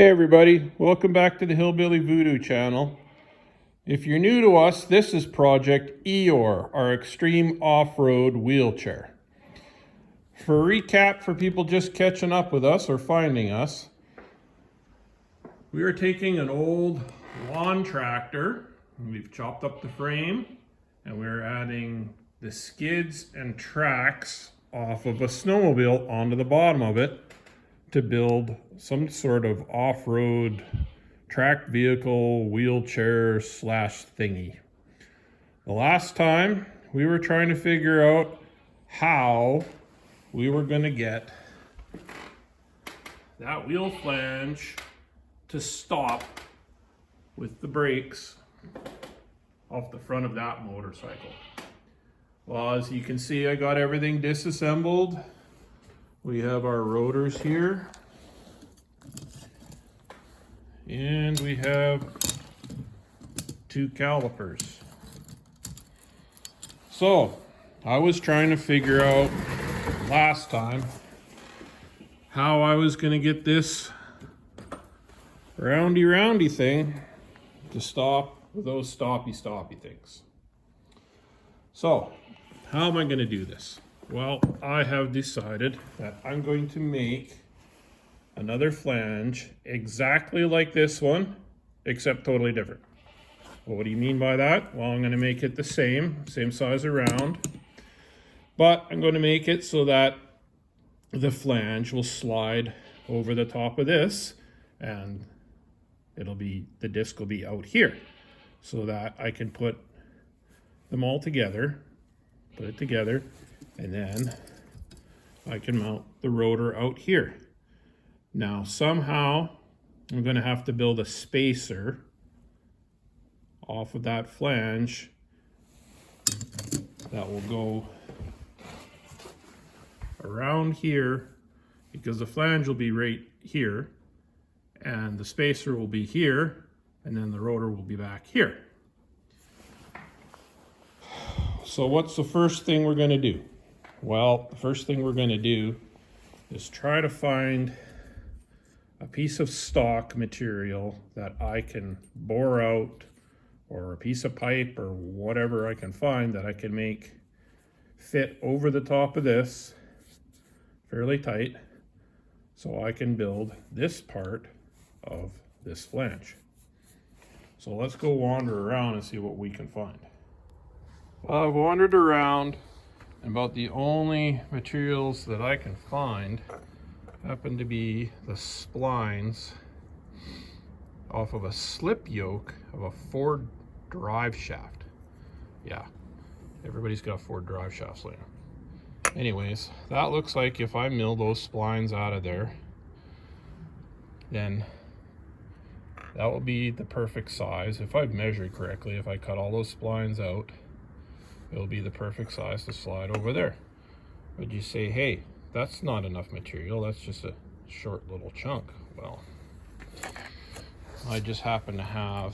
Hey everybody, welcome back to the Hillbilly Voodoo channel. If you're new to us, this is Project EOR, our extreme off-road wheelchair. For a recap for people just catching up with us or finding us, we are taking an old lawn tractor, and we've chopped up the frame, and we're adding the skids and tracks off of a snowmobile onto the bottom of it to build some sort of off-road tracked vehicle wheelchair slash thingy. The last time we were trying to figure out how we were going to get that wheel flange to stop with the brakes off the front of that motorcycle. Well, as you can see, I got everything disassembled. We have our rotors here, and we have two calipers. So I was trying to figure out last time how I was going to get this roundy thing to stop with those stoppy things. So how am I going to do this? Well, I have decided that I'm going to make another flange exactly like this one, except totally different. Well, what do you mean by that? Well, I'm going to make it the same size around, but I'm going to make it so that the flange will slide over the top of this, and the disc will be out here, so that I can put them all together, and then I can mount the rotor out here. Now, somehow, I'm going to have to build a spacer off of that flange that will go around here, because the flange will be right here, and the spacer will be here, and then the rotor will be back here. So what's the first thing we're going to do? Well, the first thing we're going to do is try to find a piece of stock material that I can bore out, or a piece of pipe, or whatever I can find that I can make fit over the top of this fairly tight, so I can build this part of this flange. So let's go wander around and see what we can find. Well, I've wandered around, and about the only materials that I can find happen to be the splines off of a slip yoke of a Ford drive shaft. Yeah, everybody's got Ford drive shafts later. Anyways, that looks like if I mill those splines out of there, then that will be the perfect size. If I've measured correctly, if I cut all those splines out, it'll be the perfect size to slide over there. But you say, hey, that's not enough material, that's just a short little chunk. Well, I just happen to have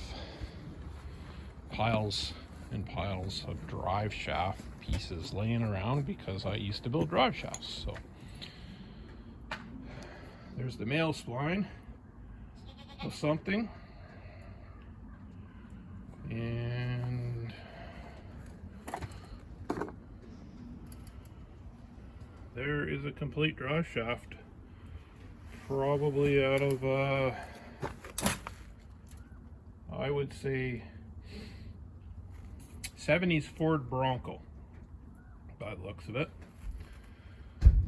piles and piles of drive shaft pieces laying around because I used to build drive shafts. So there's the male spline of something, and there is a complete drive shaft, probably out of I would say 70s Ford Bronco by the looks of it.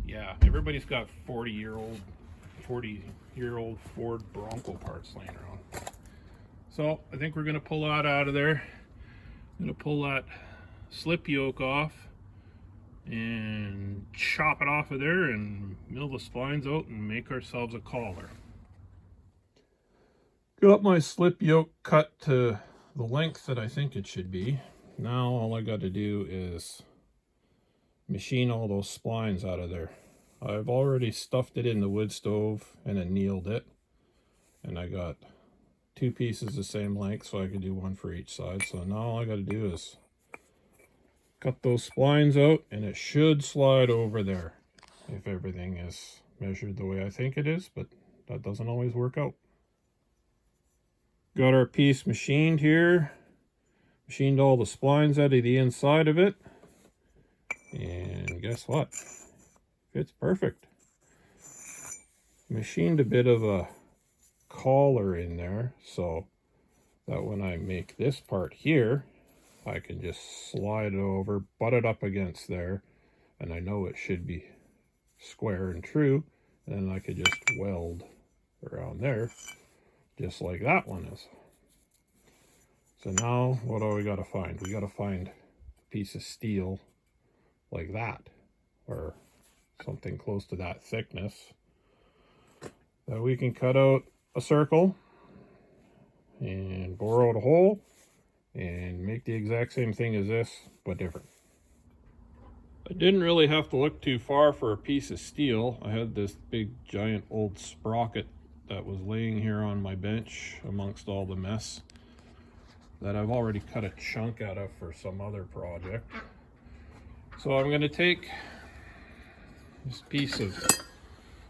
Yeah, everybody's got 40-year-old Ford Bronco parts laying around. So I think we're going to pull that out of there. I'm going to pull that slip yoke off and chop it off of there and mill the splines out and make ourselves a collar. Got my slip yoke cut to the length that I think it should be. Now all I got to do is machine all those splines out of there. I've already stuffed it in the wood stove and annealed it, and I got two pieces the same length, so I can do one for each side. So now all I got to do is cut those splines out, and it should slide over there if everything is measured the way I think it is, but that doesn't always work out. Got our piece machined here. Machined all the splines out of the inside of it. And guess what? Fits perfect. Machined a bit of a collar in there so that when I make this part here, I can just slide it over, butt it up against there, and I know it should be square and true, and then I could just weld around there just like that one is. So now what do we got to find? We got to find a piece of steel like that, or something close to that thickness, that we can cut out a circle and bore out a hole and make the exact same thing as this, but different. I didn't really have to look too far for a piece of steel. I had this big giant old sprocket that was laying here on my bench amongst all the mess that I've already cut a chunk out of for some other project. So I'm going to take this piece of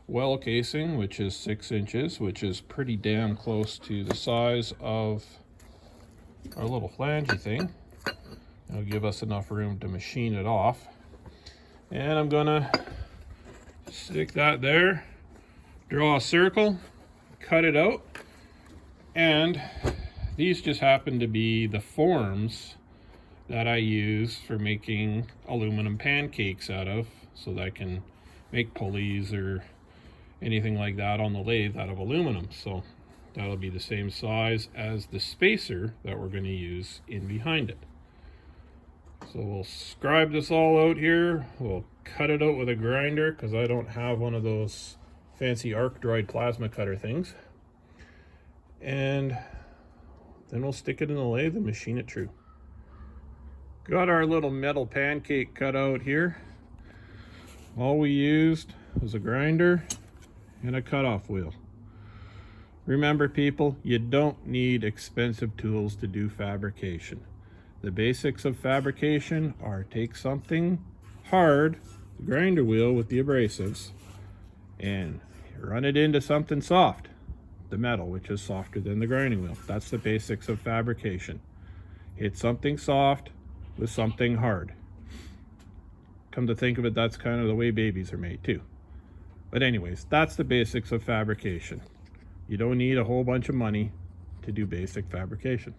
well casing, which is 6 inches, which is pretty damn close to the size of our little flangey thing. It'll give us enough room to machine it off. And I'm gonna stick that there, draw a circle, cut it out, and these just happen to be the forms that I use for making aluminum pancakes out of, so that I can make pulleys or anything like that on the lathe out of aluminum. So that'll be the same size as the spacer that we're going to use in behind it. So we'll scribe this all out here. We'll cut it out with a grinder because I don't have one of those fancy arc dried plasma cutter things. And then we'll stick it in the lathe and machine it true. Got our little metal pancake cut out here. All we used was a grinder and a cutoff wheel. Remember, people, you don't need expensive tools to do fabrication. The basics of fabrication are take something hard, the grinder wheel with the abrasives, and run it into something soft, the metal, which is softer than the grinding wheel. That's the basics of fabrication. Hit something soft with something hard. Come to think of it, that's kind of the way babies are made too. But anyways, that's the basics of fabrication. You don't need a whole bunch of money to do basic fabrication.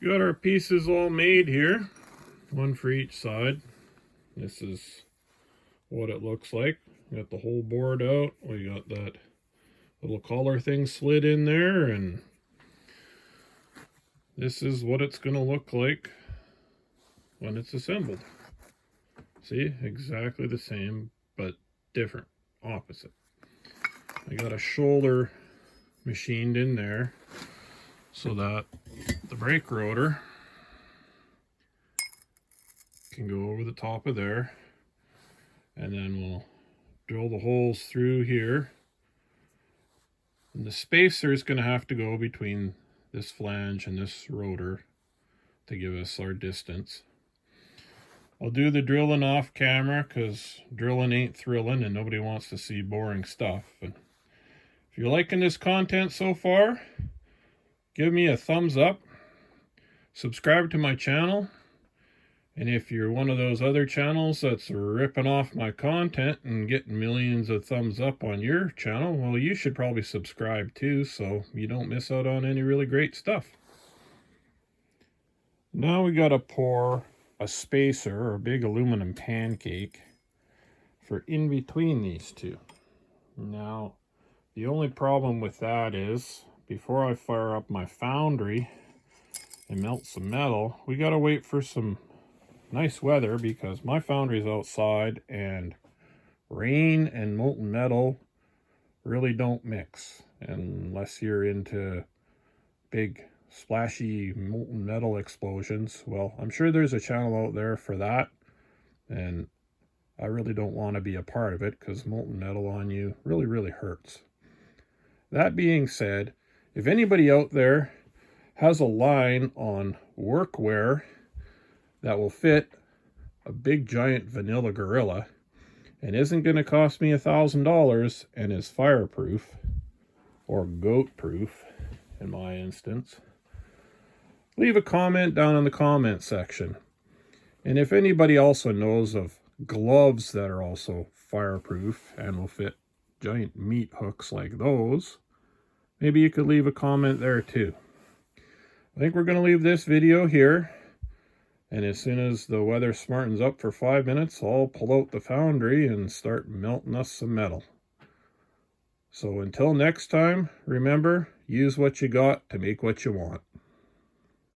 Got our pieces all made here, one for each side. This is what it looks like. Got the whole board out. We got that little collar thing slid in there, and this is what it's going to look like when it's assembled. See, exactly the same, but different, opposite. I got a shoulder machined in there so that the brake rotor can go over the top of there, and then we'll drill the holes through here. And the spacer is going to have to go between this flange and this rotor to give us our distance. I'll do the drilling off camera because drilling ain't thrilling and nobody wants to see boring stuff. But if you're liking this content so far, give me a thumbs up, subscribe to my channel, and if you're one of those other channels that's ripping off my content and getting millions of thumbs up on your channel, well, you should probably subscribe too so you don't miss out on any really great stuff. Now we got to pour a spacer, or a big aluminum pancake, for in between these two. Now, the only problem with that is, before I fire up my foundry and melt some metal, we gotta wait for some nice weather because my foundry's outside and rain and molten metal really don't mix unless you're into big splashy molten metal explosions. Well, I'm sure there's a channel out there for that, and I really don't want to be a part of it because molten metal on you really hurts. That being said, if anybody out there has a line on workwear that will fit a big giant vanilla gorilla and isn't going to cost me $1,000 and is fireproof or goat proof in my instance, leave a comment down in the comment section. And if anybody also knows of gloves that are also fireproof and will fit giant meat hooks like those, maybe you could leave a comment there too. I think we're going to leave this video here. And as soon as the weather smartens up for 5 minutes, I'll pull out the foundry and start melting us some metal. So until next time, remember, use what you got to make what you want.